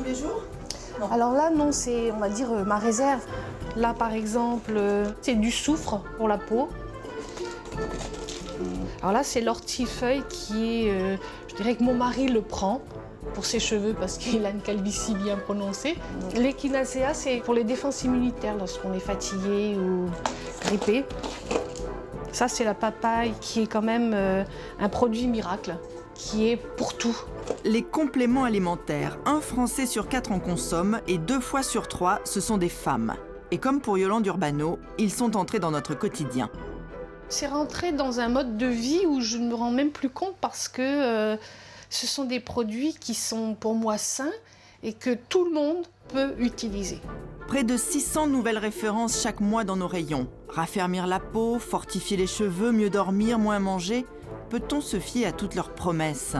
les jours? Non. Alors là, non, c'est, on va dire, ma réserve. Là, par exemple, c'est du soufre pour la peau. Alors là, c'est l'ortifeuille qui est, je dirais que mon mari le prend pour ses cheveux parce qu'il a une calvitie bien prononcée. L'Echinacea, c'est pour les défenses immunitaires lorsqu'on est fatigué ou grippé. Ça, c'est la papaye qui est quand même un produit miracle, qui est pour tout. Les compléments alimentaires, 1 Français sur 4 en consomme et 2 fois sur 3, ce sont des femmes. Et comme pour Yolande Urbano, ils sont entrés dans notre quotidien. C'est rentré dans un mode de vie où je ne me rends même plus compte parce que ce sont des produits qui sont pour moi sains et que tout le monde peut utiliser. Près de 600 nouvelles références chaque mois dans nos rayons. Raffermir la peau, fortifier les cheveux, mieux dormir, moins manger. Peut-on se fier à toutes leurs promesses?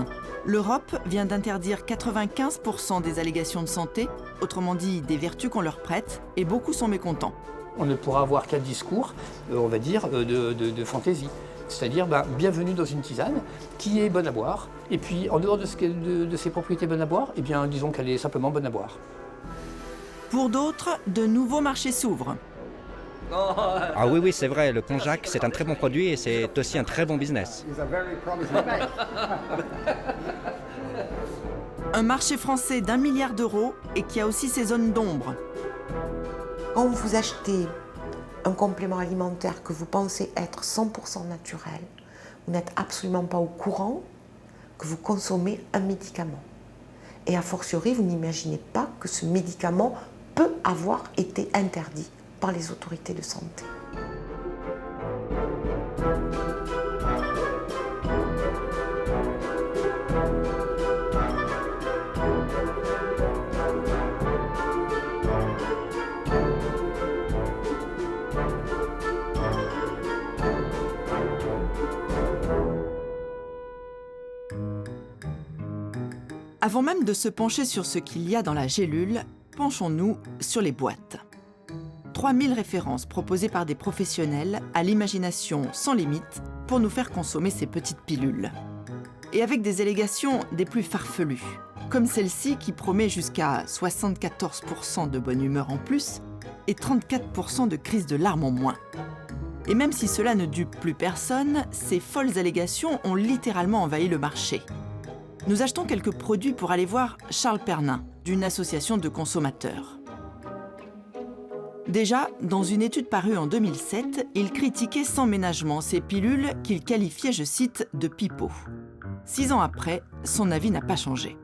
L'Europe vient d'interdire 95% des allégations de santé, autrement dit des vertus qu'on leur prête, et beaucoup sont mécontents. On ne pourra avoir qu'un discours, on va dire, de fantaisie. C'est-à-dire, bienvenue dans une tisane qui est bonne à boire. Et puis, en dehors de ses propriétés bonnes à boire, eh bien, disons qu'elle est simplement bonne à boire. Pour d'autres, de nouveaux marchés s'ouvrent. Ah oui, c'est vrai, le konjac, c'est un très bon produit et c'est aussi un très bon business. Un marché français d'1 milliard d'euros et qui a aussi ses zones d'ombre. Quand vous achetez un complément alimentaire que vous pensez être 100% naturel, vous n'êtes absolument pas au courant que vous consommez un médicament. Et a fortiori, vous n'imaginez pas que ce médicament peut avoir été interdit par les autorités de santé. Avant même de se pencher sur ce qu'il y a dans la gélule, penchons-nous sur les boîtes. 3000 références proposées par des professionnels à l'imagination sans limite pour nous faire consommer ces petites pilules. Et avec des allégations des plus farfelues, comme celle-ci qui promet jusqu'à 74% de bonne humeur en plus et 34% de crise de larmes en moins. Et même si cela ne dupe plus personne, ces folles allégations ont littéralement envahi le marché. Nous achetons quelques produits pour aller voir Charles Pernin, d'une association de consommateurs. Déjà, dans une étude parue en 2007, il critiquait sans ménagement ces pilules qu'il qualifiait, je cite, de pipeaux. 6 ans après, son avis n'a pas changé.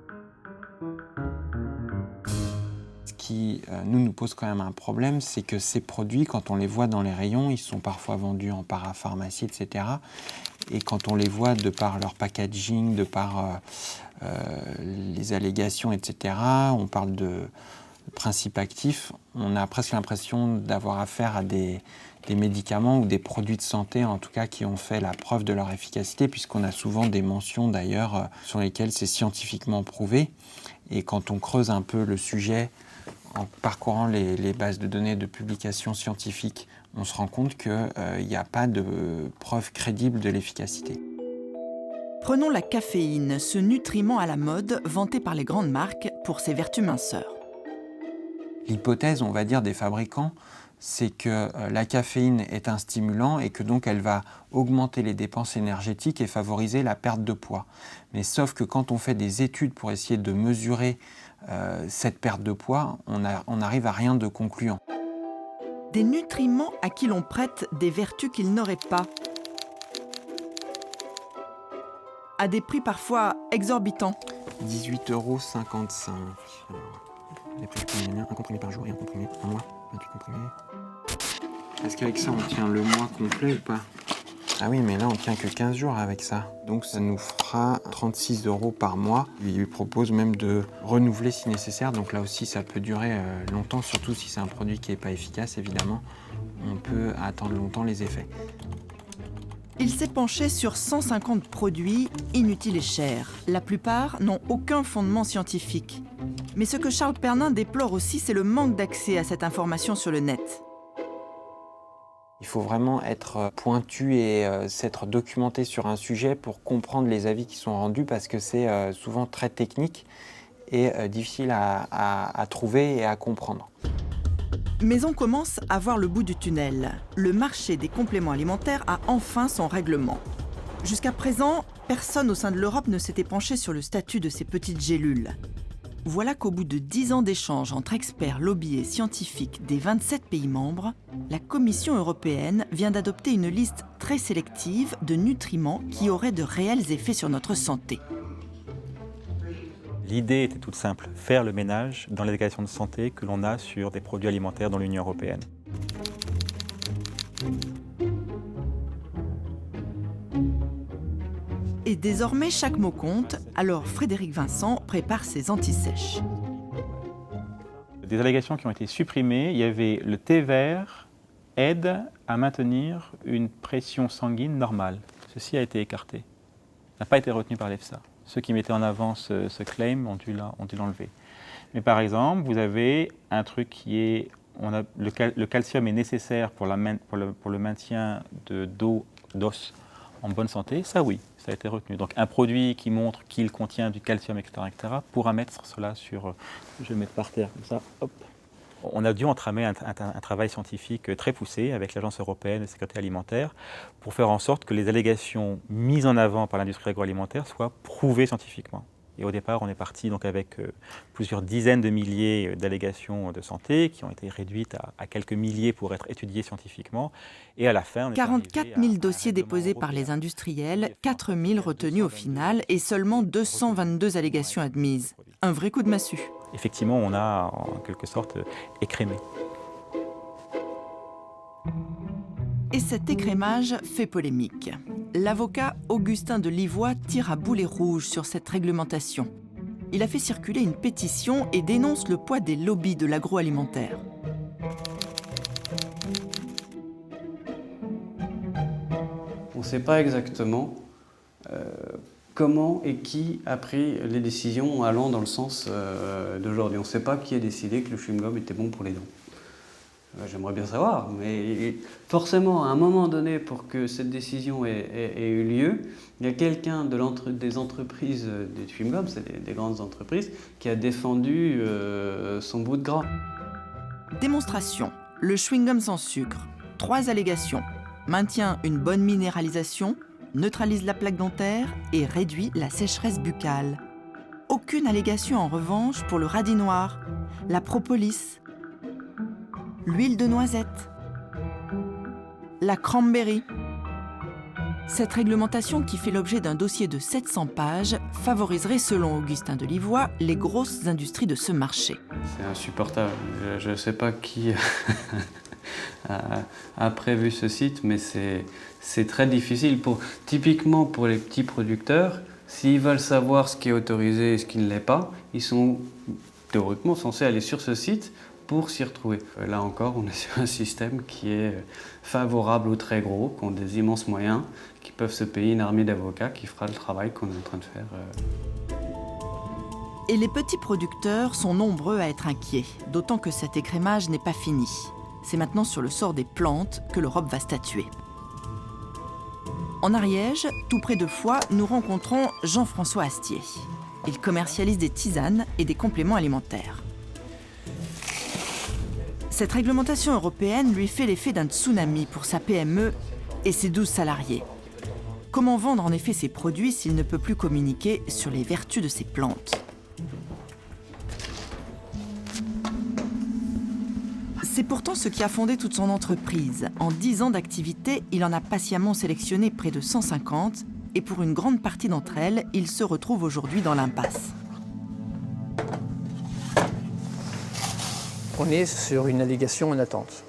Ce qui nous pose quand même un problème, c'est que ces produits, quand on les voit dans les rayons, ils sont parfois vendus en parapharmacie, etc. Et quand on les voit de par leur packaging, de par les allégations, etc., on parle de principes actifs, on a presque l'impression d'avoir affaire à des médicaments ou des produits de santé, en tout cas, qui ont fait la preuve de leur efficacité, puisqu'on a souvent des mentions, d'ailleurs, sur lesquelles c'est scientifiquement prouvé. Et quand on creuse un peu le sujet, en parcourant les bases de données de publications scientifiques, on se rend compte qu'il n'y a pas de preuve crédible de l'efficacité. Prenons la caféine, ce nutriment à la mode vanté par les grandes marques pour ses vertus minceurs. L'hypothèse, on va dire, des fabricants, c'est que la caféine est un stimulant et que donc elle va augmenter les dépenses énergétiques et favoriser la perte de poids. Mais sauf que quand on fait des études pour essayer de mesurer cette perte de poids, on arrive à rien de concluant. Des nutriments à qui l'on prête des vertus qu'ils n'auraient pas. À des prix parfois exorbitants. 18,55 €. Les prix combien? Un comprimé par jour et un comprimé par mois. 28 comprimés. Est-ce qu'avec ça, on tient le mois complet ou pas? Ah oui, mais là, on tient que 15 jours avec ça. Donc, ça nous fera 36 € par mois. Il lui propose même de renouveler si nécessaire. Donc là aussi, ça peut durer longtemps, surtout si c'est un produit qui n'est pas efficace, évidemment. On peut attendre longtemps les effets. Il s'est penché sur 150 produits inutiles et chers. La plupart n'ont aucun fondement scientifique. Mais ce que Charles Pernin déplore aussi, c'est le manque d'accès à cette information sur le net. Il faut vraiment être pointu et s'être documenté sur un sujet pour comprendre les avis qui sont rendus parce que c'est souvent très technique est difficile à trouver et à comprendre. Mais on commence à voir le bout du tunnel. Le marché des compléments alimentaires a enfin son règlement. Jusqu'à présent, personne au sein de l'Europe ne s'était penché sur le statut de ces petites gélules. Voilà qu'au bout de 10 ans d'échanges entre experts, lobbies et scientifiques des 27 pays membres, la Commission européenne vient d'adopter une liste très sélective de nutriments qui auraient de réels effets sur notre santé. L'idée était toute simple, faire le ménage dans les déclarations de santé que l'on a sur des produits alimentaires dans l'Union européenne. Et désormais, chaque mot compte, alors Frédéric Vincent prépare ses antisèches. Des allégations qui ont été supprimées, il y avait le thé vert aide à maintenir une pression sanguine normale. Ceci a été écarté, n'a pas été retenu par l'EFSA. Ceux qui mettaient en avant ce claim ont dû l'enlever. Mais par exemple, vous avez un truc qui est, le calcium est nécessaire pour le maintien d'os en bonne santé, ça oui, ça a été retenu. Donc un produit qui montre qu'il contient du calcium, etc., pourra mettre cela sur, je vais le mettre par terre comme ça, hop. On a dû entamer un travail scientifique très poussé avec l'Agence européenne de sécurité alimentaire pour faire en sorte que les allégations mises en avant par l'industrie agroalimentaire soient prouvées scientifiquement. Et au départ, on est parti donc avec plusieurs dizaines de milliers d'allégations de santé qui ont été réduites à quelques milliers pour être étudiées scientifiquement. Et à la fin, on est 44 000 dossiers déposés par les industriels, 4 000 retenus au final et seulement 222 allégations admises. Un vrai coup de massue. Effectivement, on a en quelque sorte écrémé. Et cet écrémage fait polémique. L'avocat Augustin de Livois tire à boulet rouge sur cette réglementation. Il a fait circuler une pétition et dénonce le poids des lobbies de l'agroalimentaire. On ne sait pas exactement comment et qui a pris les décisions allant dans le sens d'aujourd'hui. On ne sait pas qui a décidé que le chewing-gum était bon pour les dents. J'aimerais bien savoir, mais forcément, à un moment donné, pour que cette décision ait eu lieu, il y a quelqu'un des entreprises des chewing-gums, c'est des grandes entreprises, qui a défendu son bout de gras. Démonstration. Le chewing-gum sans sucre. 3 allégations. Maintient une bonne minéralisation, neutralise la plaque dentaire et réduit la sécheresse buccale. Aucune allégation en revanche pour le radis noir, la propolis, l'huile de noisette, la cranberry. Cette réglementation, qui fait l'objet d'un dossier de 700 pages, favoriserait, selon Augustin de Livois, les grosses industries de ce marché. C'est insupportable. Je ne sais pas qui a prévu ce site, mais c'est très difficile. Typiquement pour les petits producteurs, s'ils veulent savoir ce qui est autorisé et ce qui ne l'est pas, ils sont théoriquement censés aller sur ce site pour s'y retrouver. Là encore, on est sur un système qui est favorable aux très gros, qui ont des immenses moyens, qui peuvent se payer une armée d'avocats qui fera le travail qu'on est en train de faire. Et les petits producteurs sont nombreux à être inquiets, d'autant que cet écrémage n'est pas fini. C'est maintenant sur le sort des plantes que l'Europe va statuer. En Ariège, tout près de Foix, nous rencontrons Jean-François Astier. Il commercialise des tisanes et des compléments alimentaires. Cette réglementation européenne lui fait l'effet d'un tsunami pour sa PME et ses 12 salariés. Comment vendre en effet ses produits s'il ne peut plus communiquer sur les vertus de ces plantes ? C'est pourtant ce qui a fondé toute son entreprise. En 10 ans d'activité, il en a patiemment sélectionné près de 150 et pour une grande partie d'entre elles, il se retrouve aujourd'hui dans l'impasse. On est sur une allégation en attente.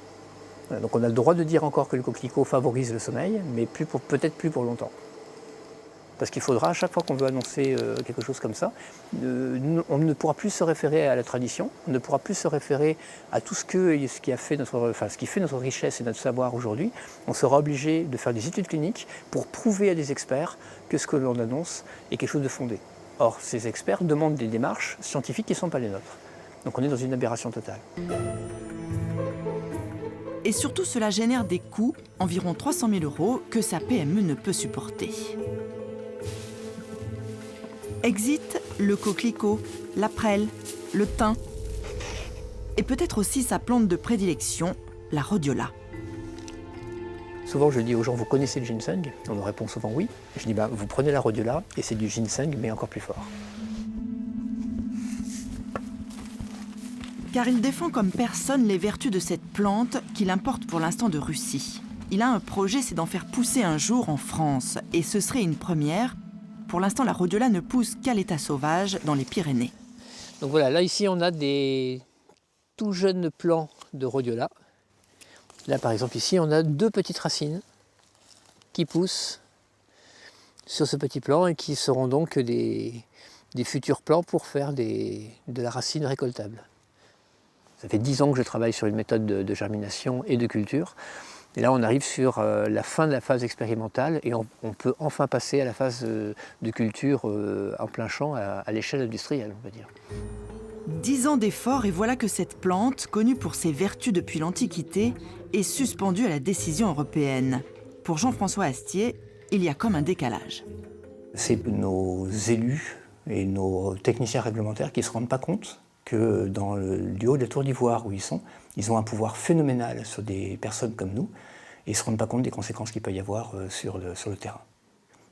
Voilà, donc on a le droit de dire encore que le coquelicot favorise le sommeil, mais peut-être plus pour longtemps. Parce qu'il faudra, à chaque fois qu'on veut annoncer quelque chose comme ça, on ne pourra plus se référer à la tradition, on ne pourra plus se référer à tout ce qui fait notre richesse et notre savoir aujourd'hui. On sera obligé de faire des études cliniques pour prouver à des experts que ce que l'on annonce est quelque chose de fondé. Or, ces experts demandent des démarches scientifiques qui ne sont pas les nôtres. Donc on est dans une aberration totale. Et surtout, cela génère des coûts, environ 300 000 €, que sa PME ne peut supporter. Exit le coquelicot, la prêle, le thym et peut-être aussi sa plante de prédilection, la rhodiola. Souvent, je dis aux gens, vous connaissez le ginseng? On me répond souvent oui. Je dis, vous prenez la rhodiola et c'est du ginseng, mais encore plus fort. Car il défend comme personne les vertus de cette plante qu'il importe pour l'instant de Russie. Il a un projet, c'est d'en faire pousser un jour en France. Et ce serait une première. Pour l'instant, la rhodiola ne pousse qu'à l'état sauvage dans les Pyrénées. Donc voilà, là ici on a des tout jeunes plants de rhodiola. Là par exemple ici on a 2 petites racines qui poussent sur ce petit plant et qui seront donc des futurs plants pour faire de la racine récoltable. Ça fait 10 ans que je travaille sur une méthode de germination et de culture. Et là on arrive sur la fin de la phase expérimentale et on peut enfin passer à la phase de culture en plein champ à l'échelle industrielle, on va dire. 10 ans d'efforts et voilà que cette plante, connue pour ses vertus depuis l'Antiquité, est suspendue à la décision européenne. Pour Jean-François Astier, il y a comme un décalage. C'est nos élus et nos techniciens réglementaires qui ne se rendent pas compte que dans du haut de la Tour d'Ivoire où ils ont un pouvoir phénoménal sur des personnes comme nous et ils ne se rendent pas compte des conséquences qu'il peut y avoir sur le terrain.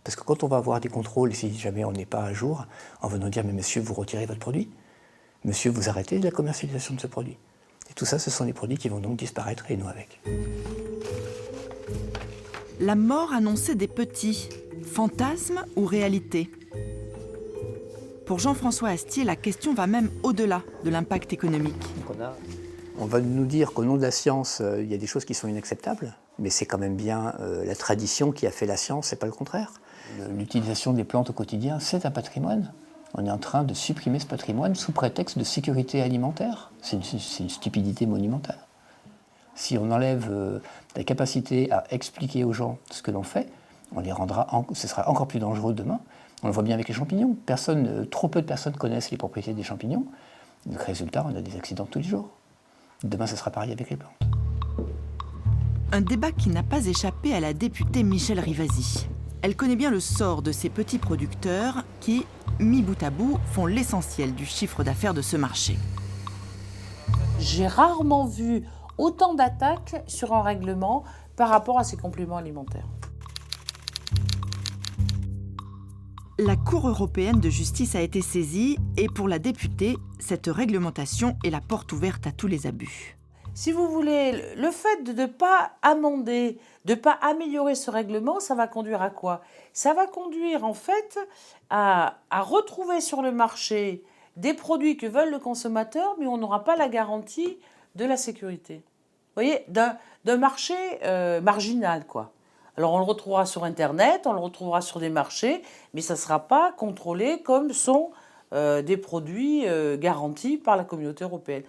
Parce que quand on va avoir des contrôles, et si jamais on n'est pas à jour, on va nous dire « mais monsieur, vous retirez votre produit ». Monsieur, vous arrêtez la commercialisation de ce produit. Et tout ça, ce sont des produits qui vont donc disparaître et nous avec. La mort annoncée des petits, fantasme ou réalité? Pour Jean-François Astier, la question va même au-delà de l'impact économique. On va nous dire qu'au nom de la science, il y a des choses qui sont inacceptables, mais c'est quand même bien la tradition qui a fait la science, c'est pas le contraire. L'utilisation des plantes au quotidien, c'est un patrimoine. On est en train de supprimer ce patrimoine sous prétexte de sécurité alimentaire. C'est une stupidité monumentale. Si on enlève la capacité à expliquer aux gens ce que l'on fait, ce sera encore plus dangereux demain. On le voit bien avec les champignons. Trop peu de personnes connaissent les propriétés des champignons. Donc, résultat, on a des accidents tous les jours. Demain, ce sera pareil avec les plantes. Un débat qui n'a pas échappé à la députée Michèle Rivasi. Elle connaît bien le sort de ces petits producteurs qui, mis bout à bout, font l'essentiel du chiffre d'affaires de ce marché. J'ai rarement vu autant d'attaques sur un règlement par rapport à ces compléments alimentaires. La Cour européenne de justice a été saisie et pour la députée, cette réglementation est la porte ouverte à tous les abus. Si vous voulez, le fait de ne pas amender, de ne pas améliorer ce règlement, ça va conduire à quoi? Ça va conduire en fait à retrouver sur le marché des produits que veulent le consommateur, mais on n'aura pas la garantie de la sécurité. Vous voyez, d'un marché marginal, quoi. Alors on le retrouvera sur Internet, on le retrouvera sur des marchés, mais ça ne sera pas contrôlé comme sont des produits garantis par la communauté européenne.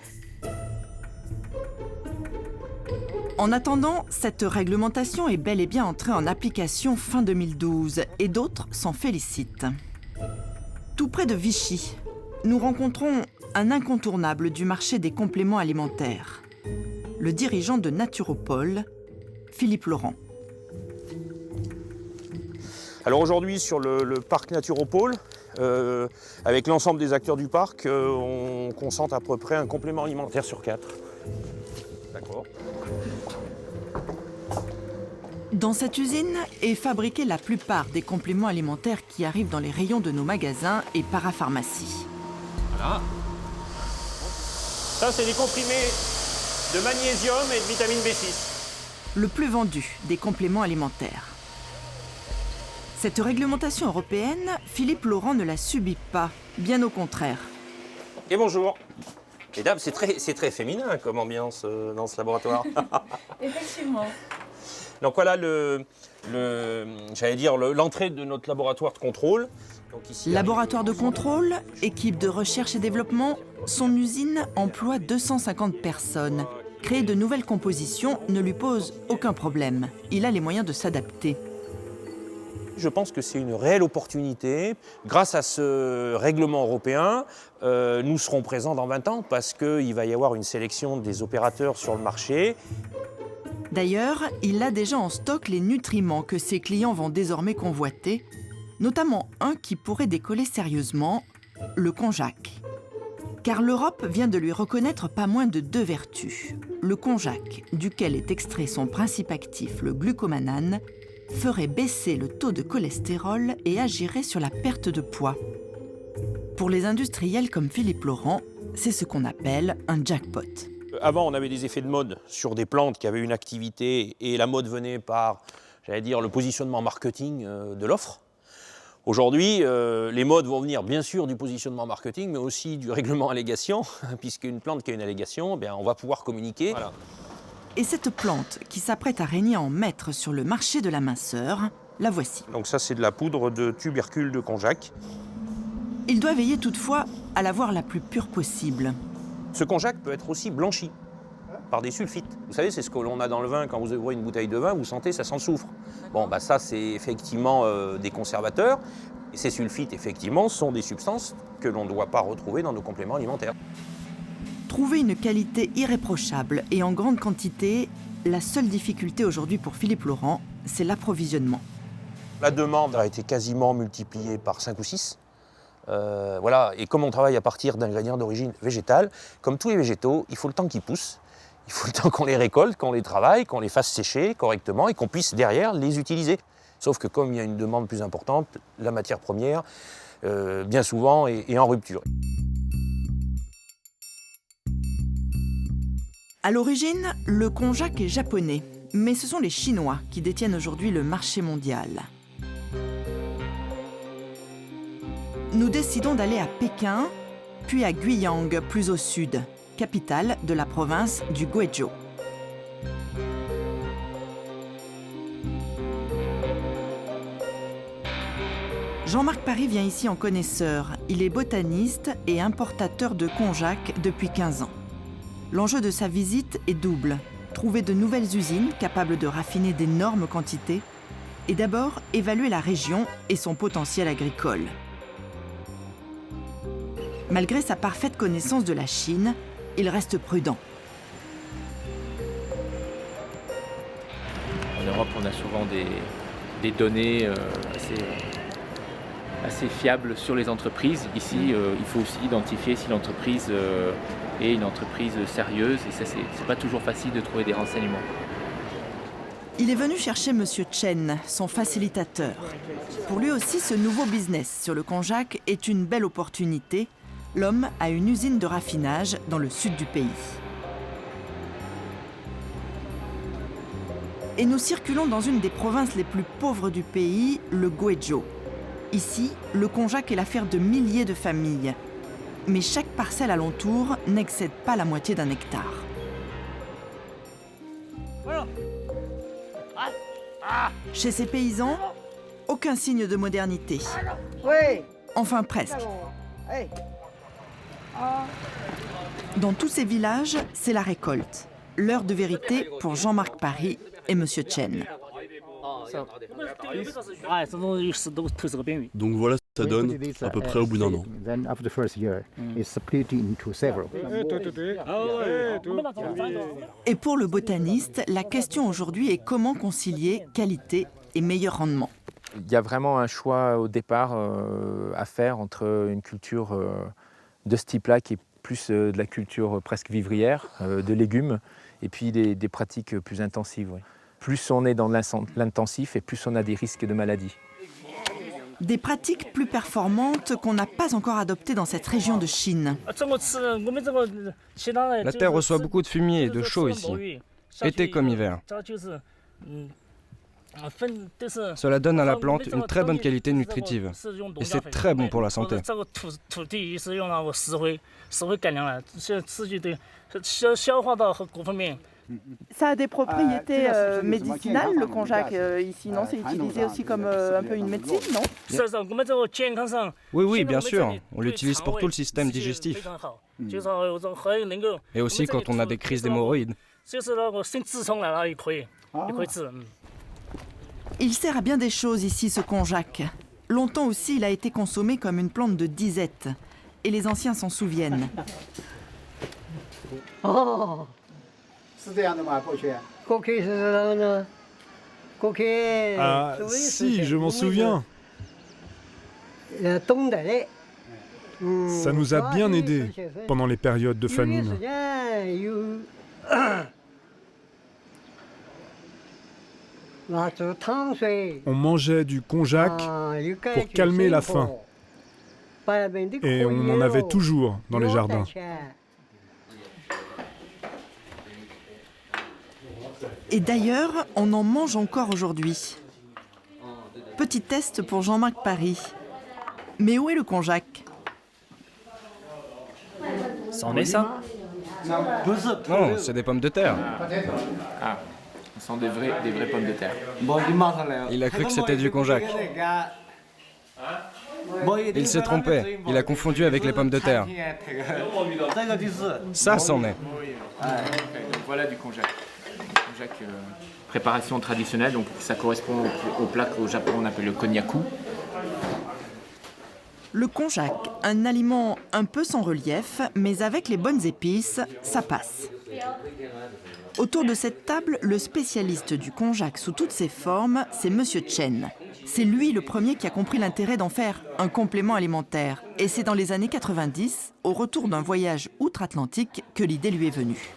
En attendant, cette réglementation est bel et bien entrée en application fin 2012 et d'autres s'en félicitent. Tout près de Vichy, nous rencontrons un incontournable du marché des compléments alimentaires, le dirigeant de Naturopole, Philippe Laurent. Alors aujourd'hui, sur le parc Naturopole, avec l'ensemble des acteurs du parc, on concentre à peu près un complément alimentaire sur 4. D'accord. Dans cette usine est fabriquée la plupart des compléments alimentaires qui arrivent dans les rayons de nos magasins et parapharmacies. Voilà. Ça, c'est des comprimés de magnésium et de vitamine B6. Le plus vendu des compléments alimentaires. Cette réglementation européenne, Philippe Laurent ne la subit pas, bien au contraire. Et bonjour. Mesdames, c'est très féminin comme ambiance dans ce laboratoire. Effectivement. Donc voilà l'entrée de notre laboratoire de contrôle. Donc ici, laboratoire de contrôle, équipe de recherche et développement, son usine emploie 250 personnes. Créer de nouvelles compositions ne lui pose aucun problème. Il a les moyens de s'adapter. Je pense que c'est une réelle opportunité. Grâce à ce règlement européen, nous serons présents dans 20 ans parce qu'il va y avoir une sélection des opérateurs sur le marché. D'ailleurs, il a déjà en stock les nutriments que ses clients vont désormais convoiter, notamment un qui pourrait décoller sérieusement, le konjac. Car l'Europe vient de lui reconnaître pas moins de 2 vertus. Le konjac, duquel est extrait son principe actif, le glucomanane, ferait baisser le taux de cholestérol et agirait sur la perte de poids. Pour les industriels comme Philippe Laurent, c'est ce qu'on appelle un jackpot. Avant, on avait des effets de mode sur des plantes qui avaient une activité et la mode venait par, j'allais dire, le positionnement marketing de l'offre. Aujourd'hui, les modes vont venir bien sûr du positionnement marketing, mais aussi du règlement allégation, puisqu'une plante qui a une allégation, on va pouvoir communiquer. Voilà. Et cette plante, qui s'apprête à régner en maître sur le marché de la minceur, la voici. Donc ça, c'est de la poudre de tubercule de konjac. Il doit veiller toutefois à l'avoir la plus pure possible. Ce konjac peut être aussi blanchi par des sulfites. Vous savez, c'est ce que l'on a dans le vin. Quand vous ouvrez une bouteille de vin, vous sentez, ça sent le soufre. Bon, ça, c'est effectivement des conservateurs. Et ces sulfites, effectivement, sont des substances que l'on ne doit pas retrouver dans nos compléments alimentaires. Trouver une qualité irréprochable et en grande quantité, la seule difficulté aujourd'hui pour Philippe Laurent, c'est l'approvisionnement. La demande a été quasiment multipliée par 5 ou 6. Voilà. Et comme on travaille à partir d'ingrédients d'origine végétale, comme tous les végétaux, il faut le temps qu'ils poussent. Il faut le temps qu'on les récolte, qu'on les travaille, qu'on les fasse sécher correctement et qu'on puisse derrière les utiliser. Sauf que comme il y a une demande plus importante, la matière première, bien souvent, est en rupture. À l'origine, le konjac est japonais, mais ce sont les Chinois qui détiennent aujourd'hui le marché mondial. Nous décidons d'aller à Pékin, puis à Guiyang, plus au sud, capitale de la province du Guizhou. Jean-Marc Paris vient ici en connaisseur. Il est botaniste et importateur de konjac depuis 15 ans. L'enjeu de sa visite est double. Trouver de nouvelles usines capables de raffiner d'énormes quantités et d'abord évaluer la région et son potentiel agricole. Malgré sa parfaite connaissance de la Chine, il reste prudent. En Europe, on a souvent des données assez fiables sur les entreprises. Ici, il faut aussi identifier si l'entreprise est une entreprise sérieuse. Et ça, c'est pas toujours facile de trouver des renseignements. Il est venu chercher M. Chen, son facilitateur. Pour lui aussi, ce nouveau business sur le konjac est une belle opportunité. L'homme a une usine de raffinage dans le sud du pays. Et nous circulons dans une des provinces les plus pauvres du pays, le Guizhou. Ici, le konjac est l'affaire de milliers de familles. Mais chaque parcelle alentour n'excède pas la moitié d'un hectare. Chez ces paysans, aucun signe de modernité. Enfin presque. Dans tous ces villages, c'est la récolte. L'heure de vérité pour Jean-Marc Paris et M. Chen. Donc voilà, ça donne à peu près au bout d'un an. Et pour le botaniste, la question aujourd'hui est comment concilier qualité et meilleur rendement. Il y a vraiment un choix au départ à faire entre une culture de ce type-là qui est plus de la culture presque vivrière, de légumes, et puis des pratiques plus intensives. Oui. Plus on est dans l'intensif et plus on a des risques de maladies. Des pratiques plus performantes qu'on n'a pas encore adoptées dans cette région de Chine. La terre reçoit beaucoup de fumier et de chaud ici, été comme hiver. Cela donne à la plante une très bonne qualité nutritive et c'est très bon pour la santé. Ça a des propriétés médicinales, le konjac ici, non? C'est utilisé aussi comme un peu une médecine, non? Oui, bien sûr. On l'utilise pour tout le système digestif. Et aussi quand on a des crises d'hémorroïdes. Il sert à bien des choses ici, ce konjac. Longtemps aussi, il a été consommé comme une plante de disette. Et les anciens s'en souviennent. Ah, si, je m'en souviens. Ça nous a bien aidés pendant les périodes de famine. On mangeait du konjac pour calmer la faim. Et on en avait toujours dans les jardins. Et d'ailleurs, on en mange encore aujourd'hui. Petit test pour Jean-Marc Paris. Mais où est le konjac? C'en est ça? Non, c'est des pommes de terre. Ah, ce sont des vraies pommes de terre. Il a cru que c'était du konjac. Il s'est trompé. Il a confondu avec les pommes de terre. Ça, c'en est. Donc voilà du konjac. Konjac, préparation traditionnelle, donc ça correspond au plat qu'au Japon on appelle le konnyaku. Le konjac, un aliment un peu sans relief, mais avec les bonnes épices, ça passe. Autour de cette table, le spécialiste du konjac sous toutes ses formes, c'est Monsieur Chen. C'est lui le premier qui a compris l'intérêt d'en faire un complément alimentaire. Et c'est dans les années 90, au retour d'un voyage outre-Atlantique, que l'idée lui est venue.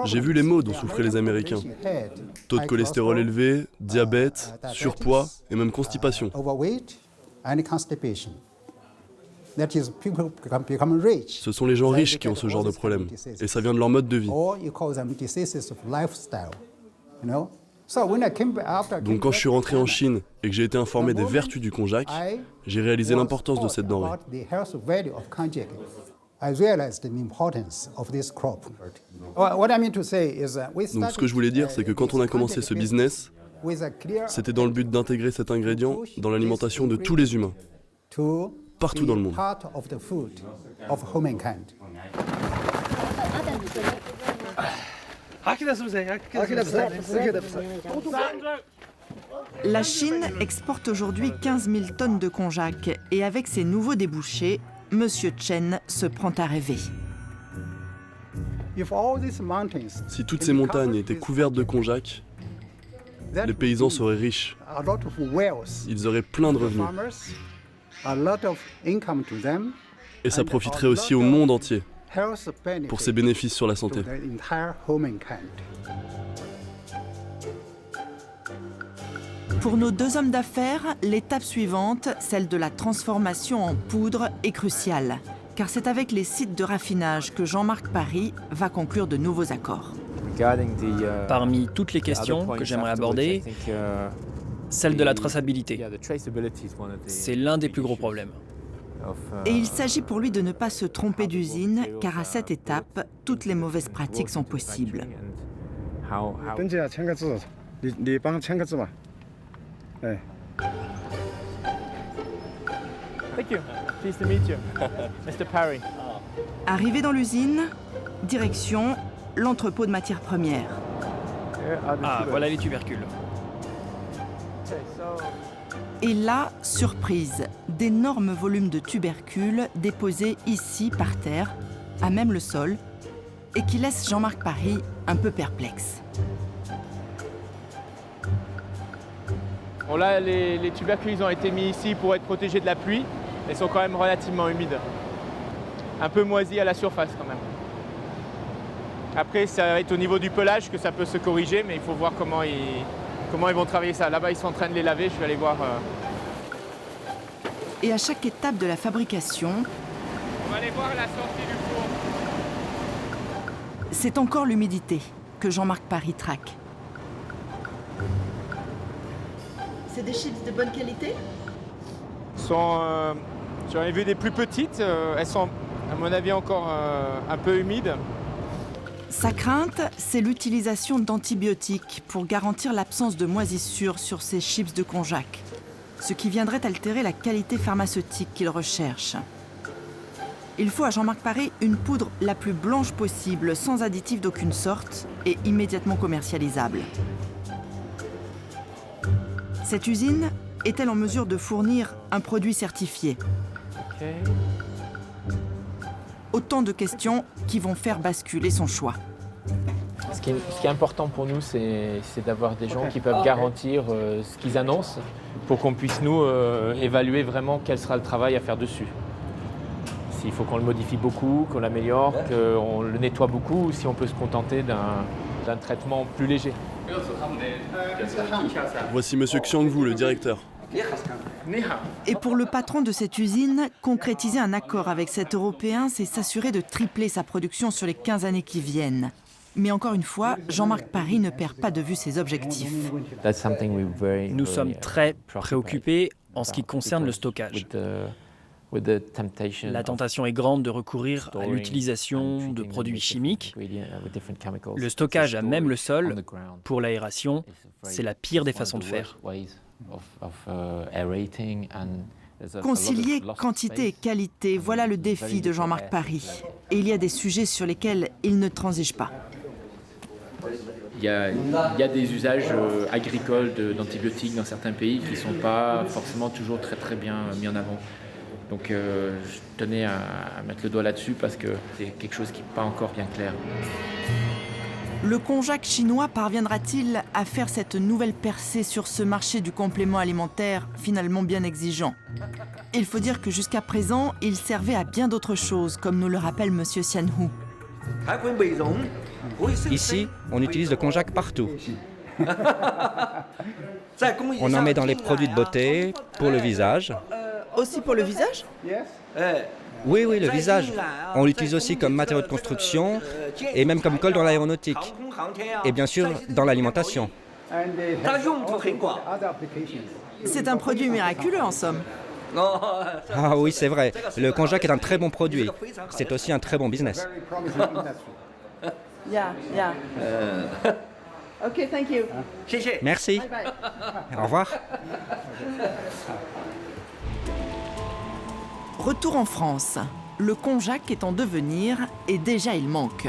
J'ai vu les maux dont souffraient les Américains. Taux de cholestérol élevé, diabète, surpoids et même constipation. Ce sont les gens riches qui ont ce genre de problème. Et ça vient de leur mode de vie. Donc quand je suis rentré en Chine et que j'ai été informé des vertus du konjac, j'ai réalisé l'importance de cette denrée. Donc ce que je voulais dire, c'est que quand on a commencé ce business, c'était dans le but d'intégrer cet ingrédient dans l'alimentation de tous les humains, partout dans le monde. La Chine exporte aujourd'hui 15 000 tonnes de konjac et avec ses nouveaux débouchés, Monsieur Chen se prend à rêver. Si toutes ces montagnes étaient couvertes de konjac, les paysans seraient riches. Ils auraient plein de revenus. Et ça profiterait aussi au monde entier pour ses bénéfices sur la santé. Pour nos deux hommes d'affaires, l'étape suivante, celle de la transformation en poudre, est cruciale. Car c'est avec les sites de raffinage que Jean-Marc Paris va conclure de nouveaux accords. Parmi toutes les questions que j'aimerais aborder, celle de la traçabilité. C'est l'un des plus gros problèmes. Et il s'agit pour lui de ne pas se tromper d'usine, car à cette étape, toutes les mauvaises pratiques sont possibles. Thank you. Pleased to meet you. Mr. Parry. Arrivé dans l'usine, direction l'entrepôt de matières premières. Ah, voilà les tubercules. Et là, surprise, d'énormes volumes de tubercules déposés ici par terre, à même le sol, et qui laissent Jean-Marc Paris un peu perplexe. Bon là, les tubercules ils ont été mis ici pour être protégés de la pluie, mais ils sont quand même relativement humides. Un peu moisis à la surface quand même. Après, ça va être au niveau du pelage que ça peut se corriger, mais il faut voir comment ils vont travailler ça. Là-bas, ils sont en train de les laver, je vais aller voir. Et à chaque étape de la fabrication, on va aller voir la sortie du four. C'est encore l'humidité que Jean-Marc Paris traque. C'est des chips de bonne qualité? J'en ai vu des plus petites, elles sont à mon avis encore un peu humides. Sa crainte, c'est l'utilisation d'antibiotiques pour garantir l'absence de moisissures sur ces chips de konjac, ce qui viendrait altérer la qualité pharmaceutique qu'il recherche. Il faut à Jean-Marc Paris une poudre la plus blanche possible, sans additifs d'aucune sorte et immédiatement commercialisable. Cette usine est-elle en mesure de fournir un produit certifié? Autant de questions qui vont faire basculer son choix. Ce qui est important pour nous, c'est d'avoir des gens qui peuvent garantir ce qu'ils annoncent pour qu'on puisse nous évaluer vraiment quel sera le travail à faire dessus. S'il faut qu'on le modifie beaucoup, qu'on l'améliore, qu'on le nettoie beaucoup, ou si on peut se contenter d'un traitement plus léger. Voici Monsieur Xiangwu, le directeur. Et pour le patron de cette usine, concrétiser un accord avec cet Européen, c'est s'assurer de tripler sa production sur les 15 années qui viennent. Mais encore une fois, Jean-Marc Parry ne perd pas de vue ses objectifs. Nous sommes très préoccupés en ce qui concerne le stockage. La tentation est grande de recourir à l'utilisation de produits chimiques. Le stockage à même le sol, pour l'aération, c'est la pire des façons de faire. Concilier quantité et qualité, voilà le défi de Jean-Marc Parry. Et il y a des sujets sur lesquels il ne transige pas. Il y a des usages agricoles d'antibiotiques dans certains pays qui ne sont pas forcément toujours très bien mis en avant. Donc je tenais à mettre le doigt là-dessus parce que c'est quelque chose qui n'est pas encore bien clair. Le konjac chinois parviendra-t-il à faire cette nouvelle percée sur ce marché du complément alimentaire finalement bien exigeant? Il faut dire que jusqu'à présent, il servait à bien d'autres choses, comme nous le rappelle M. Xian Hu. Ici, on utilise le konjac partout. On en met dans les produits de beauté, pour le visage. Aussi pour le visage? Oui, le visage. On l'utilise aussi comme matériau de construction et même comme colle dans l'aéronautique. Et bien sûr, dans l'alimentation. C'est un produit miraculeux en somme. Ah oui, c'est vrai. Le konjac est un très bon produit. C'est aussi un très bon business. Yeah. OK, thank you. Merci. Bye bye. Au revoir. Retour en France. Le konjac est en devenir et déjà il manque.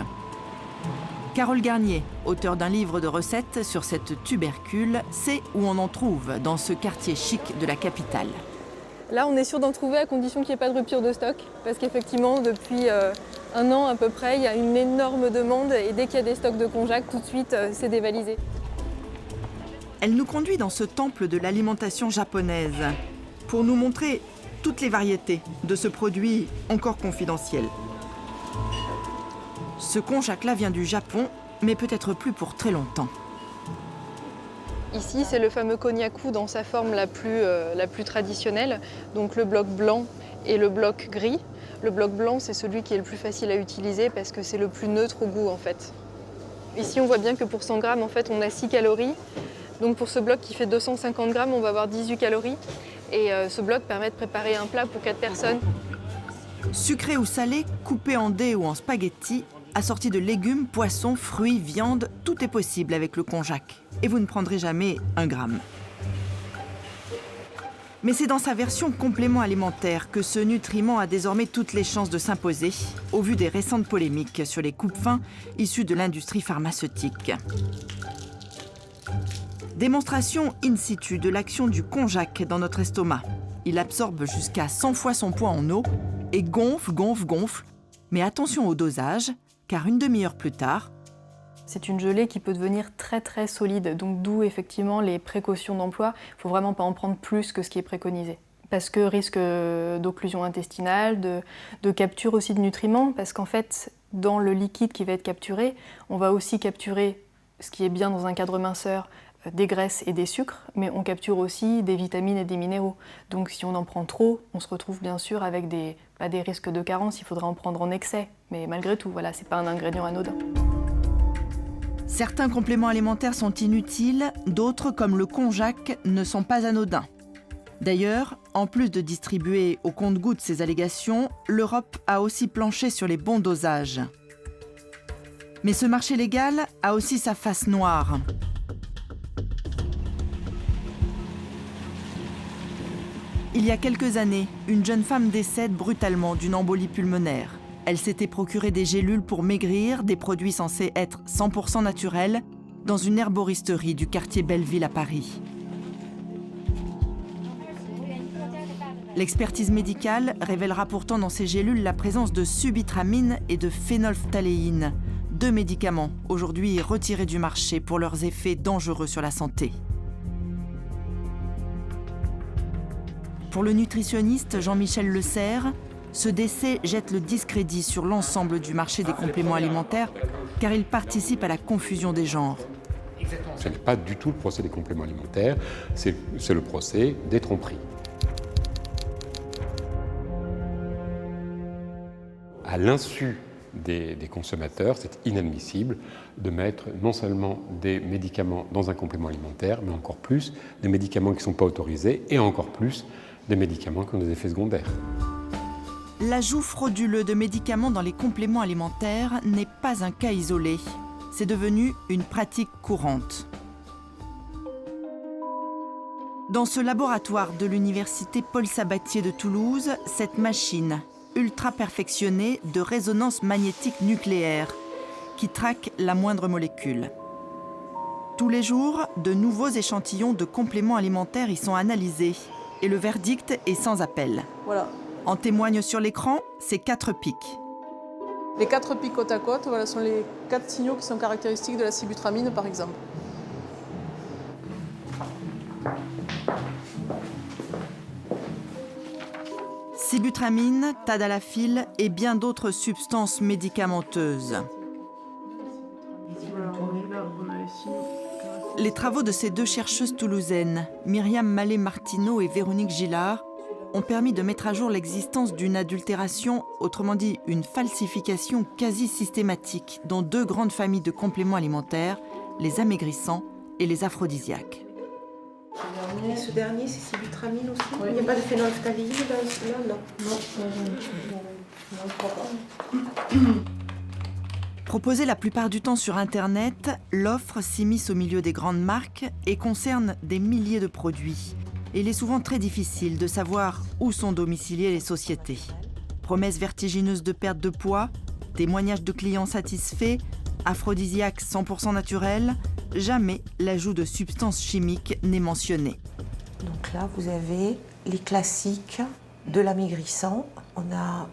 Carole Garnier, auteure d'un livre de recettes sur cette tubercule, sait où on en trouve dans ce quartier chic de la capitale. Là, on est sûr d'en trouver à condition qu'il n'y ait pas de rupture de stock. Parce qu'effectivement, depuis un an à peu près, il y a une énorme demande et dès qu'il y a des stocks de konjac, tout de suite, c'est dévalisé. Elle nous conduit dans ce temple de l'alimentation japonaise pour nous montrer toutes les variétés de ce produit encore confidentiel. Ce konjac-là vient du Japon, mais peut-être plus pour très longtemps. Ici, c'est le fameux konnyaku dans sa forme la plus traditionnelle, donc le bloc blanc et le bloc gris. Le bloc blanc, c'est celui qui est le plus facile à utiliser parce que c'est le plus neutre au goût en fait. Ici, on voit bien que pour 100 grammes, en fait, on a 6 calories. Donc pour ce bloc qui fait 250 grammes, on va avoir 18 calories. Et ce bloc permet de préparer un plat pour 4 personnes. Sucré ou salé, coupé en dés ou en spaghettis, assorti de légumes, poissons, fruits, viande, tout est possible avec le konjac. Et vous ne prendrez jamais 1 gramme. Mais c'est dans sa version complément alimentaire que ce nutriment a désormais toutes les chances de s'imposer, au vu des récentes polémiques sur les coupes-fins issues de l'industrie pharmaceutique. Démonstration in situ de l'action du konjac dans notre estomac. Il absorbe jusqu'à 100 fois son poids en eau et gonfle. Mais attention au dosage, car une demi-heure plus tard, c'est une gelée qui peut devenir très solide, donc d'où effectivement les précautions d'emploi. Il ne faut vraiment pas en prendre plus que ce qui est préconisé. Parce que risque d'occlusion intestinale, de capture aussi de nutriments, parce qu'en fait, dans le liquide qui va être capturé, on va aussi capturer, ce qui est bien dans un cadre minceur, des graisses et des sucres, mais on capture aussi des vitamines et des minéraux. Donc si on en prend trop, on se retrouve bien sûr avec des risques de carence, il faudra en prendre en excès. Mais malgré tout, voilà, c'est pas un ingrédient anodin. Certains compléments alimentaires sont inutiles, d'autres, comme le konjac, ne sont pas anodins. D'ailleurs, en plus de distribuer au compte-gouttes ces allégations, l'Europe a aussi planché sur les bons dosages. Mais ce marché légal a aussi sa face noire. Il y a quelques années, une jeune femme décède brutalement d'une embolie pulmonaire. Elle s'était procuré des gélules pour maigrir, des produits censés être 100% naturels, dans une herboristerie du quartier Belleville à Paris. L'expertise médicale révélera pourtant dans ces gélules la présence de subitramine et de phénolphtaléine, 2 médicaments aujourd'hui retirés du marché pour leurs effets dangereux sur la santé. Pour le nutritionniste Jean-Michel Le Serre, ce décès jette le discrédit sur l'ensemble du marché des compléments alimentaires car il participe à la confusion des genres. Ce n'est pas du tout le procès des compléments alimentaires, c'est le procès des tromperies. À l'insu des consommateurs, c'est inadmissible de mettre non seulement des médicaments dans un complément alimentaire, mais encore plus des médicaments qui ne sont pas autorisés et encore plus des médicaments qui ont des effets secondaires. L'ajout frauduleux de médicaments dans les compléments alimentaires n'est pas un cas isolé. C'est devenu une pratique courante. Dans ce laboratoire de l'université Paul Sabatier de Toulouse, cette machine ultra perfectionnée de résonance magnétique nucléaire qui traque la moindre molécule. Tous les jours, de nouveaux échantillons de compléments alimentaires y sont analysés et le verdict est sans appel. Voilà. En témoignent sur l'écran ces 4 pics. Les 4 pics côte à côte, voilà, sont les 4 signaux qui sont caractéristiques de la sibutramine, par exemple. Sibutramine, tadalafil et bien d'autres substances médicamenteuses. Les travaux de ces 2 chercheuses toulousaines, Myriam Mallet-Martineau et Véronique Gillard, ont permis de mettre à jour l'existence d'une adultération, autrement dit une falsification quasi systématique dans 2 grandes familles de compléments alimentaires, les amaigrissants et les aphrodisiaques. Ce dernier, c'est sibutramine aussi. Oui. Il n'y a pas de phénylphtaline dans celui-là, non. Proposée la plupart du temps sur Internet, l'offre s'immisce au milieu des grandes marques et concerne des milliers de produits. Et il est souvent très difficile de savoir où sont domiciliées les sociétés. Promesses vertigineuses de perte de poids, témoignages de clients satisfaits, aphrodisiaques 100% naturels, jamais l'ajout de substances chimiques n'est mentionné. Donc là, vous avez les classiques de l'amaigrissant. On a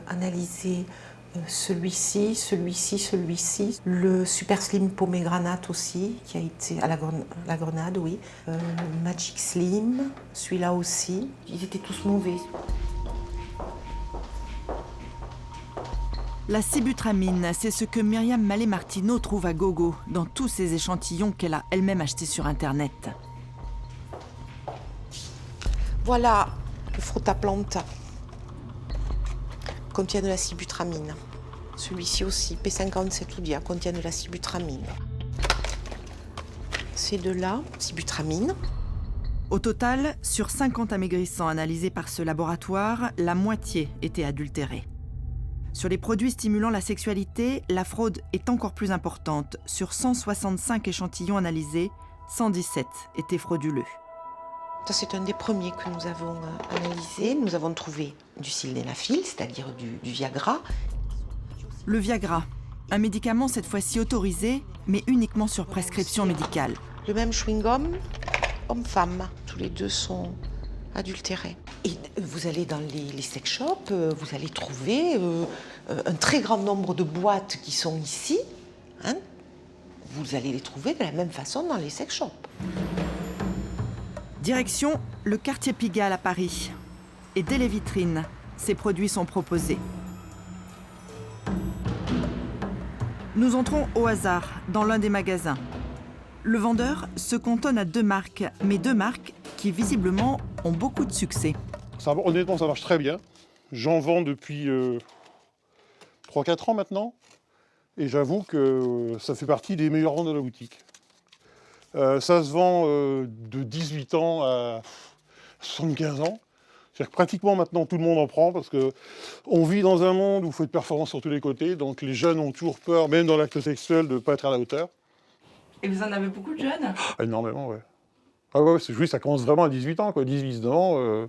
analysé celui-ci, celui-ci, celui-ci. Le Super Slim Pomegranate aussi, qui a été à la Grenade, oui. Magic Slim, celui-là aussi. Ils étaient tous mauvais. La sibutramine, c'est ce que Myriam Mallet-Martineau trouve à gogo dans tous ces échantillons qu'elle a elle-même achetés sur Internet. Voilà le frottoplante. Contient de la sibutramine. Celui-ci aussi, P57 Oudia, contient de la sibutramine. Ces 2-là, sibutramine. Au total, sur 50 amaigrissants analysés par ce laboratoire, la moitié était adultérée. Sur les produits stimulant la sexualité, la fraude est encore plus importante. Sur 165 échantillons analysés, 117 étaient frauduleux. Ça, c'est un des premiers que nous avons analysé. Nous avons trouvé du sildenafil, c'est-à-dire du Viagra. Le Viagra, un médicament cette fois-ci autorisé, mais uniquement sur prescription médicale. Le même chewing-gum, homme-femme. Tous les 2 sont adultérés. Et vous allez dans les sex shops, vous allez trouver un très grand nombre de boîtes qui sont ici. Hein. Vous allez les trouver de la même façon dans les sex shops. Direction le quartier Pigalle à Paris. Et dès les vitrines, ces produits sont proposés. Nous entrons au hasard dans l'un des magasins. Le vendeur se cantonne à 2 marques, mais 2 marques qui visiblement ont beaucoup de succès. Honnêtement, ça marche très bien. J'en vends depuis 3-4 ans maintenant. Et j'avoue que ça fait partie des meilleures ventes de la boutique. Ça se vend de 18 ans à 75 ans. C'est-à-dire que pratiquement maintenant tout le monde en prend parce qu'on vit dans un monde où il faut être performant sur tous les côtés. Donc les jeunes ont toujours peur, même dans l'acte sexuel, de ne pas être à la hauteur. Et vous en avez beaucoup de jeunes? Énormément, ouais. Ah ouais, oui, ça commence vraiment à 18 ans, quoi. 18 ans,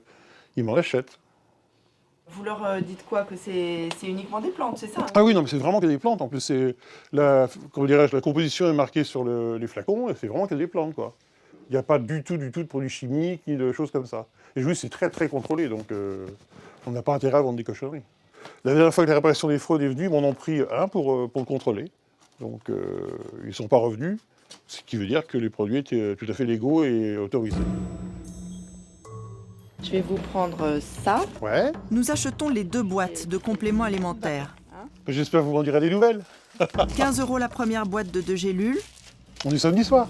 ils m'en achètent. Vous leur dites quoi? Que c'est uniquement des plantes, c'est ça, hein? Ah oui, non, mais c'est vraiment que des plantes. En plus, c'est la composition est marquée sur les flacons, et c'est vraiment que des plantes, quoi. Il n'y a pas du tout de produits chimiques, ni de choses comme ça. Et oui, c'est très, très contrôlé, donc on n'a pas intérêt à vendre des cochonneries. La dernière fois que la réparation des fraudes est venue, ils m'en ont pris un pour le contrôler. Donc, ils ne sont pas revenus, ce qui veut dire que les produits étaient tout à fait légaux et autorisés. Je vais vous prendre ça. Ouais. Nous achetons les 2 boîtes de compléments alimentaires. J'espère que vous m'en direz des nouvelles. 15 € la première boîte de 2 gélules. On est samedi soir.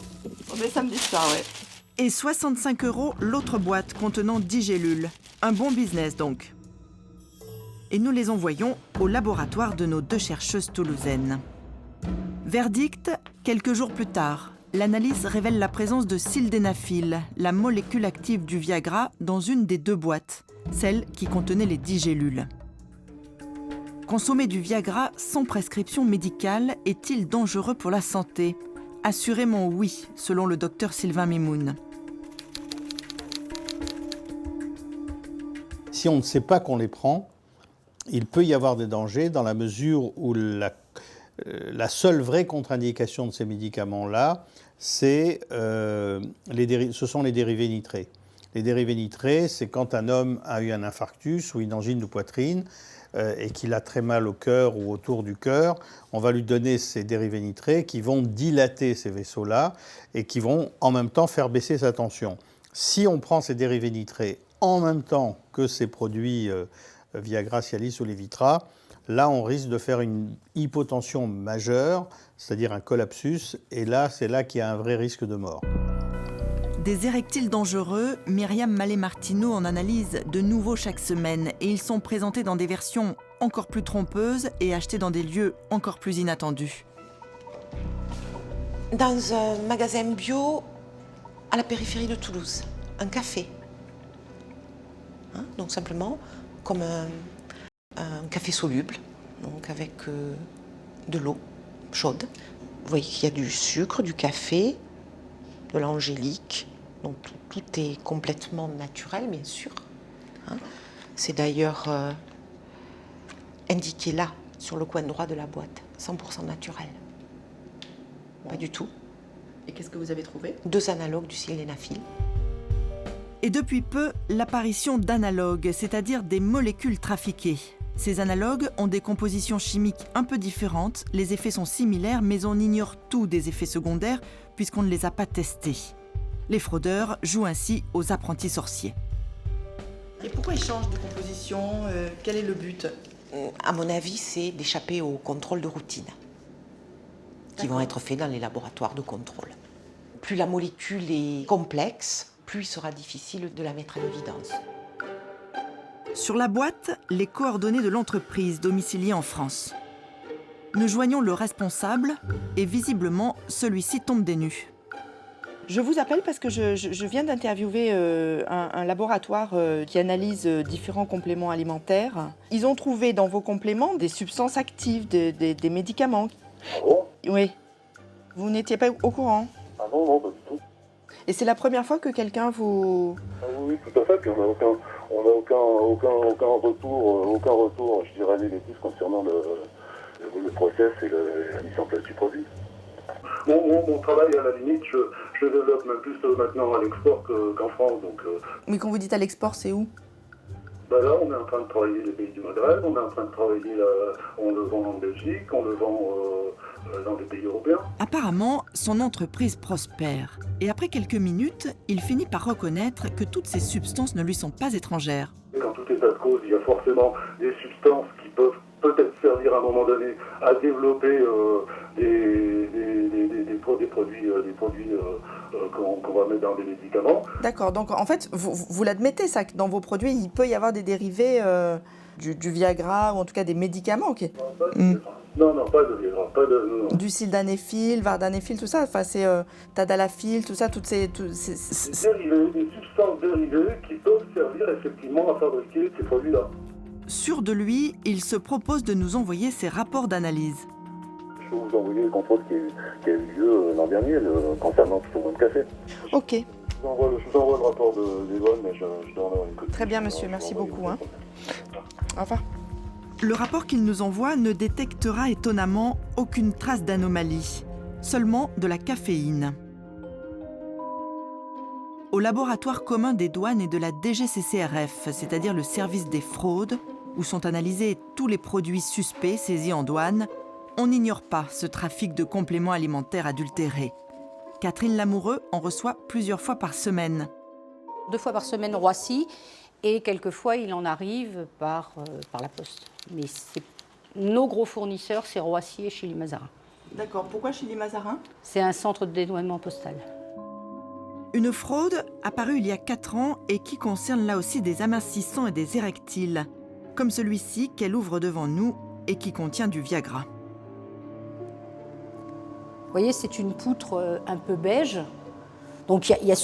On est samedi soir, ouais. Et 65 € l'autre boîte contenant 10 gélules. Un bon business donc. Et nous les envoyons au laboratoire de nos 2 chercheuses toulousaines. Verdict, quelques jours plus tard. L'analyse révèle la présence de sildenafil, la molécule active du Viagra, dans une des 2 boîtes, celle qui contenait les 10 gélules. Consommer du Viagra sans prescription médicale est-il dangereux pour la santé? Assurément oui, selon le docteur Sylvain Mimoun. Si on ne sait pas qu'on les prend, il peut y avoir des dangers dans la mesure où la seule vraie contre-indication de ces médicaments-là, ce sont les dérivés nitrés. Les dérivés nitrés, c'est quand un homme a eu un infarctus ou une angine de poitrine et qu'il a très mal au cœur ou autour du cœur, on va lui donner ces dérivés nitrés qui vont dilater ces vaisseaux-là et qui vont en même temps faire baisser sa tension. Si on prend ces dérivés nitrés en même temps que ces produits Viagra, Cialis ou Levitra, là on risque de faire une hypotension majeure, c'est-à-dire un collapsus, et là c'est là qu'il y a un vrai risque de mort. Des érectiles dangereux, Myriam Mallet-Martineau en analyse de nouveau chaque semaine et ils sont présentés dans des versions encore plus trompeuses et achetés dans des lieux encore plus inattendus. Dans un magasin bio à la périphérie de Toulouse, un café. Donc simplement comme un café soluble, donc avec de l'eau chaude. Vous voyez qu'il y a du sucre, du café, de l'angélique. Donc tout est complètement naturel, bien sûr. C'est d'ailleurs indiqué là, sur le coin droit de la boîte, 100% naturel. Pas du tout. Et qu'est-ce que vous avez trouvé? 2 analogues du sildenafil. Et depuis peu, l'apparition d'analogues, c'est-à-dire des molécules trafiquées. Ces analogues ont des compositions chimiques un peu différentes, les effets sont similaires, mais on ignore tout des effets secondaires puisqu'on ne les a pas testés. Les fraudeurs jouent ainsi aux apprentis sorciers. Et pourquoi ils changent de composition? Quel est le but? À mon avis, c'est d'échapper aux contrôles de routine qui vont être faits dans les laboratoires de contrôle. Plus la molécule est complexe, plus il sera difficile de la mettre en évidence. Sur la boîte, les coordonnées de l'entreprise domiciliée en France. Nous joignons le responsable et visiblement, celui-ci tombe des nues. Je vous appelle parce que je viens d'interviewer un laboratoire qui analyse différents compléments alimentaires. Ils ont trouvé dans vos compléments des substances actives, des médicaments. Ah bon? Oui. Vous n'étiez pas au courant? Ah non, non, pas du tout. Et c'est la première fois que quelqu'un vous... Ah oui, tout à fait, puis on n'a aucun retour, je dirais, négatif concernant le process et la mise en place du produit. Mon travail, à la limite, je développe même plus maintenant à l'export qu'en France. Donc, Mais quand vous dites à l'export, c'est où? Là, on est en train de travailler les pays du Maghreb, on est en train de travailler, on le vend en Belgique, on le vend dans des pays européens. Apparemment, son entreprise prospère. Et après quelques minutes, il finit par reconnaître que toutes ces substances ne lui sont pas étrangères. Dans tout état de cause, il y a forcément des substances qui peuvent peut-être servir à un moment donné à développer des produits qu'on va mettre dans des médicaments. D'accord, donc en fait, vous l'admettez ça, que dans vos produits, il peut y avoir des dérivés du Viagra, ou en tout cas des médicaments, ok. Non, pas de Viagra, pas de... Non. Du sildenafil, vardenafil, tout ça, enfin c'est tadalafil, tout ça, toutes ces... Des substances dérivées qui peuvent servir effectivement à fabriquer ces produits-là. Sûr de lui, il se propose de nous envoyer ses rapports d'analyse. Je peux vous envoyer le contrôle qui a eu lieu l'an dernier concernant tout le monde café. Ok. Je vous envoie le rapport d'Yvonne, mais je dois en avoir une copie. Très bien, monsieur, merci beaucoup. Au revoir. Le rapport qu'il nous envoie ne détectera étonnamment aucune trace d'anomalie, seulement de la caféine. Au laboratoire commun des douanes et de la DGCCRF, c'est-à-dire le service des fraudes, où sont analysés tous les produits suspects saisis en douane, on n'ignore pas ce trafic de compléments alimentaires adultérés. Catherine Lamoureux en reçoit plusieurs fois par semaine. 2 fois par semaine Roissy Et quelquefois, il en arrive par la poste. Mais nos gros fournisseurs, c'est Roissy et Chilly-Mazarin. D'accord. Pourquoi Chilly-Mazarin? C'est un centre de dédouanement postal. Une fraude apparue il y a 4 ans et qui concerne là aussi des amincissants et des érectiles, comme celui-ci qu'elle ouvre devant nous et qui contient du Viagra. Vous voyez, c'est une poutre un peu beige. Donc il y a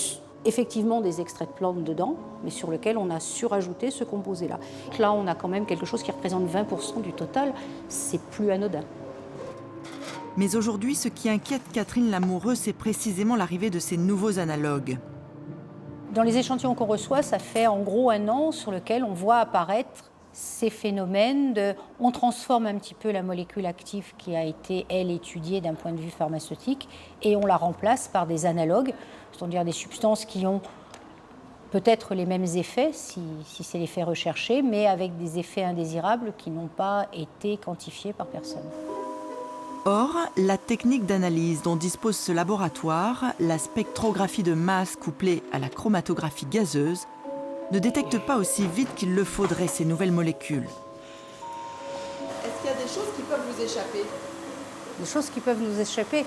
effectivement des extraits de plantes dedans, mais sur lequel on a surajouté ce composé-là. Là, on a quand même quelque chose qui représente 20% du total. C'est plus anodin. Mais aujourd'hui, ce qui inquiète Catherine Lamoureux, c'est précisément l'arrivée de ces nouveaux analogues. Dans les échantillons qu'on reçoit, ça fait en gros 1 an sur lequel on voit apparaître ces phénomènes de... On transforme un petit peu la molécule active qui a été, elle, étudiée d'un point de vue pharmaceutique et on la remplace par des analogues, c'est-à-dire des substances qui ont peut-être les mêmes effets, si c'est l'effet recherché, mais avec des effets indésirables qui n'ont pas été quantifiés par personne. Or, la technique d'analyse dont dispose ce laboratoire, la spectrographie de masse couplée à la chromatographie gazeuse, ne détecte pas aussi vite qu'il le faudrait ces nouvelles molécules. Est-ce qu'il y a des choses qui peuvent vous échapper? Des choses qui peuvent nous échapper?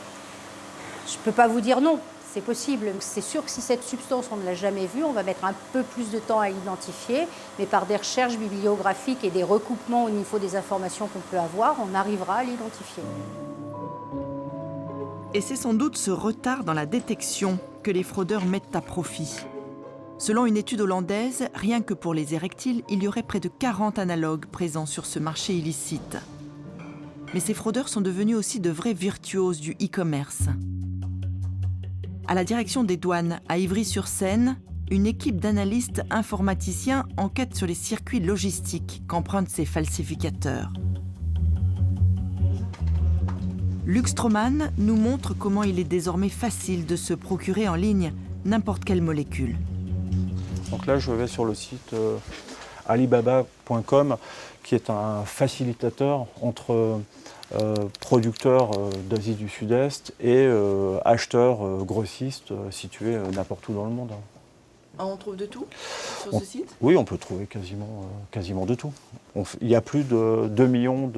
Je ne peux pas vous dire non, c'est possible. C'est sûr que si cette substance, on ne l'a jamais vue, on va mettre un peu plus de temps à l'identifier, mais par des recherches bibliographiques et des recoupements au niveau des informations qu'on peut avoir, on arrivera à l'identifier. Et c'est sans doute ce retard dans la détection que les fraudeurs mettent à profit. Selon une étude hollandaise, rien que pour les érectiles, il y aurait près de 40 analogues présents sur ce marché illicite. Mais ces fraudeurs sont devenus aussi de vrais virtuoses du e-commerce. À la direction des douanes, à Ivry-sur-Seine, une équipe d'analystes informaticiens enquête sur les circuits logistiques qu'empruntent ces falsificateurs. Luc Stroman nous montre comment il est désormais facile de se procurer en ligne n'importe quelle molécule. Donc là, je vais sur le site alibaba.com, qui est un facilitateur entre producteurs d'Asie du Sud-Est et acheteurs grossistes situés n'importe où dans le monde. On trouve de tout sur ce site? Oui, on peut trouver quasiment de tout. Il y a plus de 2 millions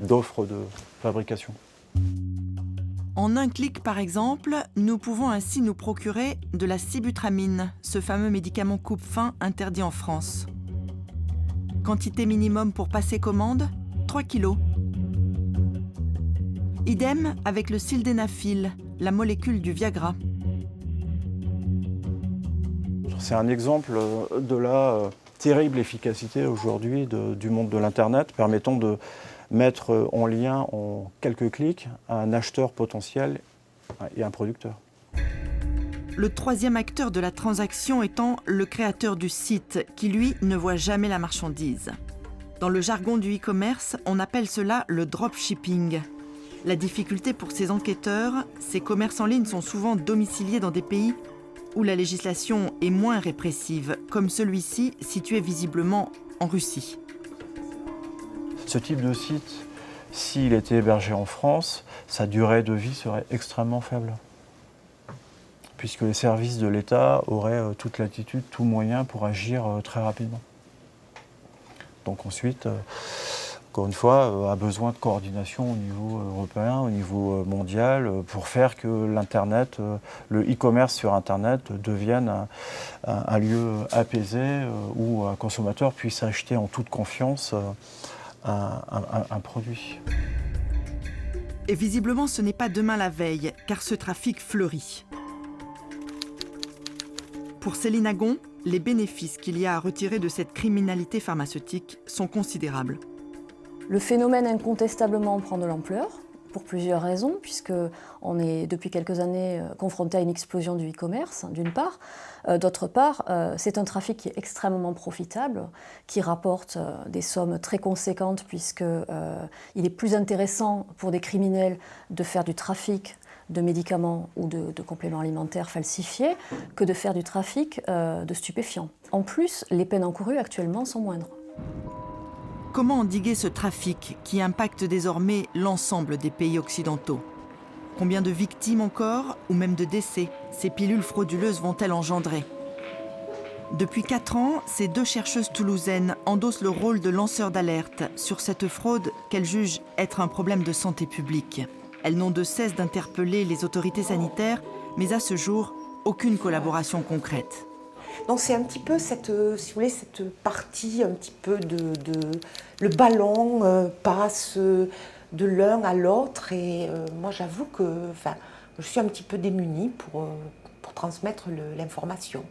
d'offres de fabrication. En un clic, par exemple, nous pouvons ainsi nous procurer de la sibutramine, ce fameux médicament coupe-faim interdit en France. Quantité minimum pour passer commande, 3 kilos. Idem avec le sildenafil, la molécule du Viagra. C'est un exemple de la terrible efficacité aujourd'hui du monde de l'Internet, permettant de mettre en lien en quelques clics un acheteur potentiel et un producteur. Le troisième acteur de la transaction étant le créateur du site, qui lui ne voit jamais la marchandise. Dans le jargon du e-commerce, on appelle cela le dropshipping. La difficulté pour ces enquêteurs, ces commerces en ligne sont souvent domiciliés dans des pays où la législation est moins répressive, comme celui-ci situé visiblement en Russie. Ce type de site, s'il était hébergé en France, sa durée de vie serait extrêmement faible. Puisque les services de l'État auraient toute latitude, tout moyen pour agir très rapidement. Donc ensuite, encore une fois, a besoin de coordination au niveau européen, au niveau mondial, pour faire que l'Internet, le e-commerce sur Internet devienne un lieu apaisé où un consommateur puisse acheter en toute confiance un produit. Et visiblement, ce n'est pas demain la veille, car ce trafic fleurit. Pour Céline Agon, les bénéfices qu'il y a à retirer de cette criminalité pharmaceutique sont considérables. Le phénomène incontestablement prend de l'ampleur, pour plusieurs raisons, puisqu'on est depuis quelques années confronté à une explosion du e-commerce, d'une part. D'autre part, c'est un trafic qui est extrêmement profitable, qui rapporte des sommes très conséquentes, puisqu'il est plus intéressant pour des criminels de faire du trafic de médicaments ou de compléments alimentaires falsifiés que de faire du trafic de stupéfiants. En plus, les peines encourues actuellement sont moindres. Comment endiguer ce trafic qui impacte désormais l'ensemble des pays occidentaux? Combien de victimes encore, ou même de décès, ces pilules frauduleuses vont-elles engendrer? Depuis 4 ans, ces 2 chercheuses toulousaines endossent le rôle de lanceurs d'alerte sur cette fraude qu'elles jugent être un problème de santé publique. Elles n'ont de cesse d'interpeller les autorités sanitaires, mais à ce jour, aucune collaboration concrète. Donc c'est un petit peu cette, si vous voulez, cette partie un petit peu le ballon passe de l'un à l'autre et moi j'avoue que je suis un petit peu démunie pour transmettre l'information.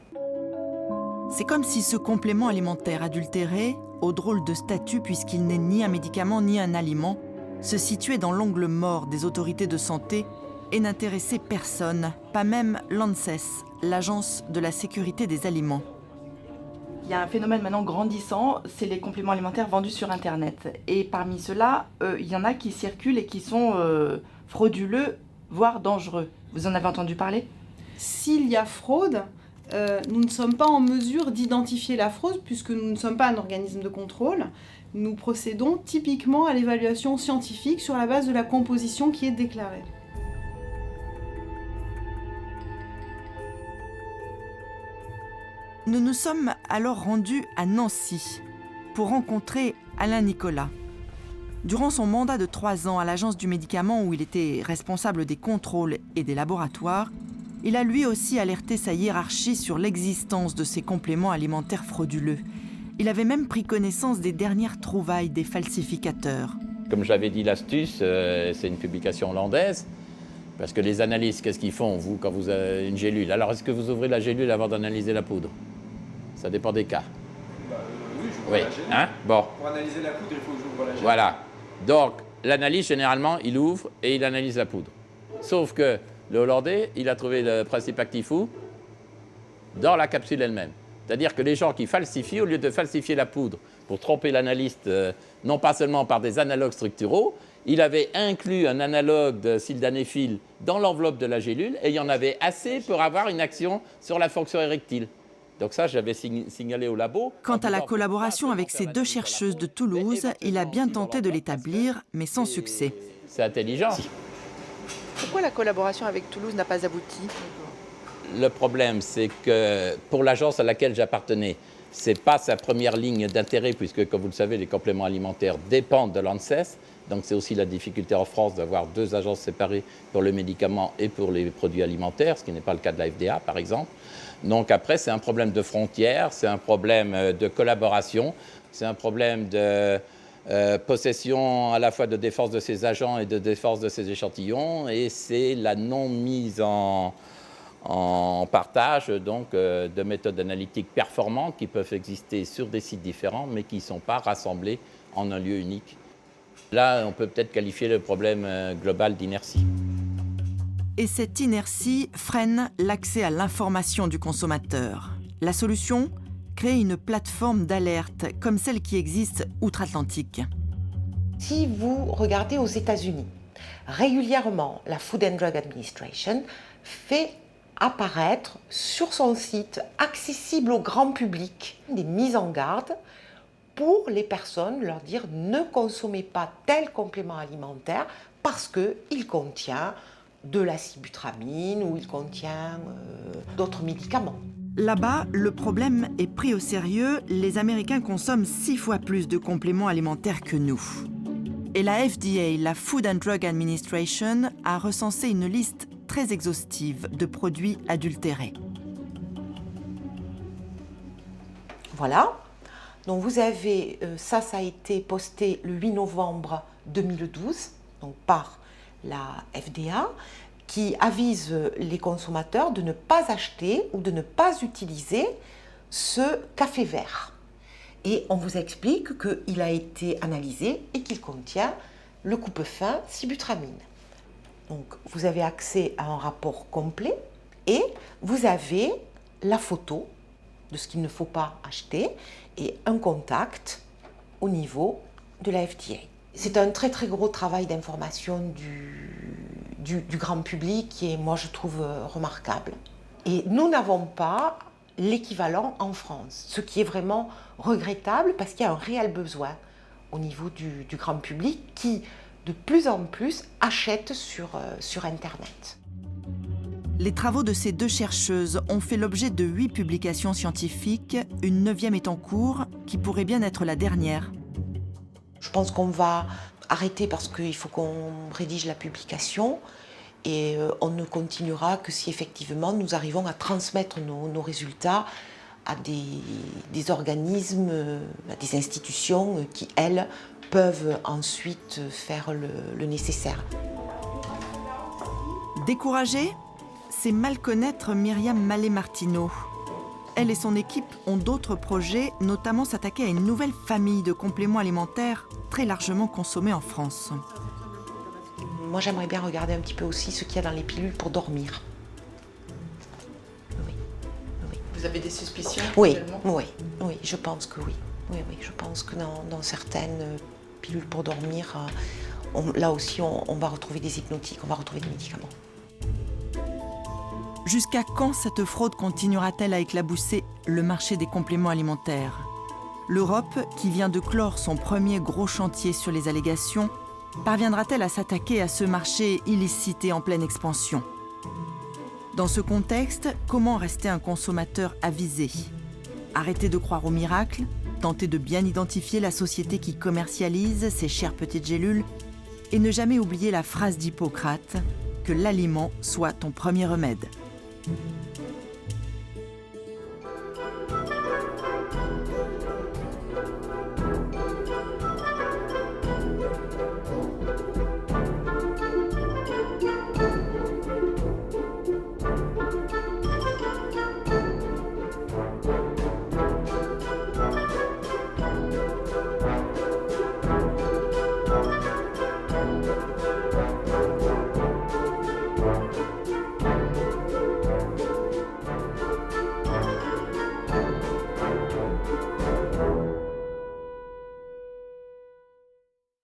C'est comme si ce complément alimentaire adultéré, au drôle de statut puisqu'il n'est ni un médicament ni un aliment, se situait dans l'angle mort des autorités de santé et n'intéressait personne, pas même l'ANSES, l'Agence de la sécurité des aliments. Il y a un phénomène maintenant grandissant, c'est les compléments alimentaires vendus sur Internet. Et parmi ceux-là, il y en a qui circulent et qui sont frauduleux, voire dangereux. Vous en avez entendu parler ? S'il y a fraude, nous ne sommes pas en mesure d'identifier la fraude puisque nous ne sommes pas un organisme de contrôle. Nous procédons typiquement à l'évaluation scientifique sur la base de la composition qui est déclarée. Nous nous sommes alors rendus à Nancy pour rencontrer Alain Nicolas. Durant son mandat de 3 ans à l'Agence du médicament où il était responsable des contrôles et des laboratoires, il a lui aussi alerté sa hiérarchie sur l'existence de ces compléments alimentaires frauduleux. Il avait même pris connaissance des dernières trouvailles des falsificateurs. Comme j'avais dit, l'astuce, c'est une publication hollandaise. Parce que les analystes, qu'est-ce qu'ils font, vous, quand vous avez une gélule? Alors, est-ce que vous ouvrez la gélule avant d'analyser la poudre? Ça dépend des cas. Oui, j'ouvre la gélule. Hein? Bon. Pour analyser la poudre, il faut que j'ouvre la gélule. Voilà. Donc, l'analyse, généralement, il ouvre et il analyse la poudre. Sauf que le Hollandais, il a trouvé le principe actif où? Dans la capsule elle-même. C'est-à-dire que les gens qui falsifient, au lieu de falsifier la poudre pour tromper l'analyste, non pas seulement par des analogues structuraux, il avait inclus un analogue de sildenafil dans l'enveloppe de la gélule et il y en avait assez pour avoir une action sur la fonction érectile. Donc ça, j'avais signalé au labo. Quant à la collaboration avec ces 2 chercheuses de Toulouse, il a bien tenté de l'établir, mais sans succès. C'est intelligent. Pourquoi la collaboration avec Toulouse n'a pas abouti ? Le problème, c'est que pour l'agence à laquelle j'appartenais, ce n'est pas sa première ligne d'intérêt, puisque, comme vous le savez, les compléments alimentaires dépendent de l'ANSES. Donc c'est aussi la difficulté en France d'avoir 2 agences séparées pour le médicament et pour les produits alimentaires, ce qui n'est pas le cas de la FDA, par exemple. Donc après, c'est un problème de frontières, c'est un problème de collaboration, c'est un problème de possession à la fois de défense de ses agents et de défense de ses échantillons, et c'est la non-mise en partage donc, de méthodes analytiques performantes qui peuvent exister sur des sites différents, mais qui ne sont pas rassemblées en un lieu unique. Là, on peut peut-être qualifier le problème global d'inertie. Et cette inertie freine l'accès à l'information du consommateur. La solution ? Créer une plateforme d'alerte comme celle qui existe outre-Atlantique. Si vous regardez aux États-Unis, régulièrement, la Food and Drug Administration fait apparaître sur son site, accessible au grand public, des mises en garde pour les personnes, leur dire ne consommez pas tel complément alimentaire parce qu'il contient de la sibutramine ou il contient d'autres médicaments. Là-bas, le problème est pris au sérieux. Les Américains consomment 6 fois plus de compléments alimentaires que nous. Et la FDA, la Food and Drug Administration, a recensé une liste très exhaustive de produits adultérés. Voilà. Donc vous avez, ça a été posté le 8 novembre 2012, donc par la FDA, qui avise les consommateurs de ne pas acheter ou de ne pas utiliser ce café vert. Et on vous explique qu'il a été analysé et qu'il contient le coupe-faim sibutramine. Donc vous avez accès à un rapport complet et vous avez la photo de ce qu'il ne faut pas acheter et un contact au niveau de la FDA. C'est un très très gros travail d'information du grand public qui est, moi je trouve, remarquable. Et nous n'avons pas l'équivalent en France, ce qui est vraiment regrettable parce qu'il y a un réel besoin au niveau du grand public qui, de plus en plus, achète sur Internet. Les travaux de ces deux chercheuses ont fait l'objet de 8 publications scientifiques. Une 9e est en cours, qui pourrait bien être la dernière. Je pense qu'on va arrêter parce qu'il faut qu'on rédige la publication et on ne continuera que si effectivement nous arrivons à transmettre nos résultats à des organismes, à des institutions qui, elles, peuvent ensuite faire le nécessaire. Découragée, c'est mal connaître Myriam Mallet-Martineau. Elle et son équipe ont d'autres projets, notamment s'attaquer à une nouvelle famille de compléments alimentaires très largement consommés en France. Moi, j'aimerais bien regarder un petit peu aussi ce qu'il y a dans les pilules pour dormir. Oui. Vous avez des suspicions? Oui, je pense que oui. Oui, je pense que dans certaines pilules pour dormir, là aussi, on va retrouver des hypnotiques, on va retrouver des médicaments. Jusqu'à quand cette fraude continuera-t-elle à éclabousser le marché des compléments alimentaires? L'Europe, qui vient de clore son premier gros chantier sur les allégations, parviendra-t-elle à s'attaquer à ce marché illicite et en pleine expansion? Dans ce contexte, comment rester un consommateur avisé? Arrêter de croire au miracle, tenter de bien identifier la société qui commercialise ces chères petites gélules et ne jamais oublier la phrase d'Hippocrate, que l'aliment soit ton premier remède.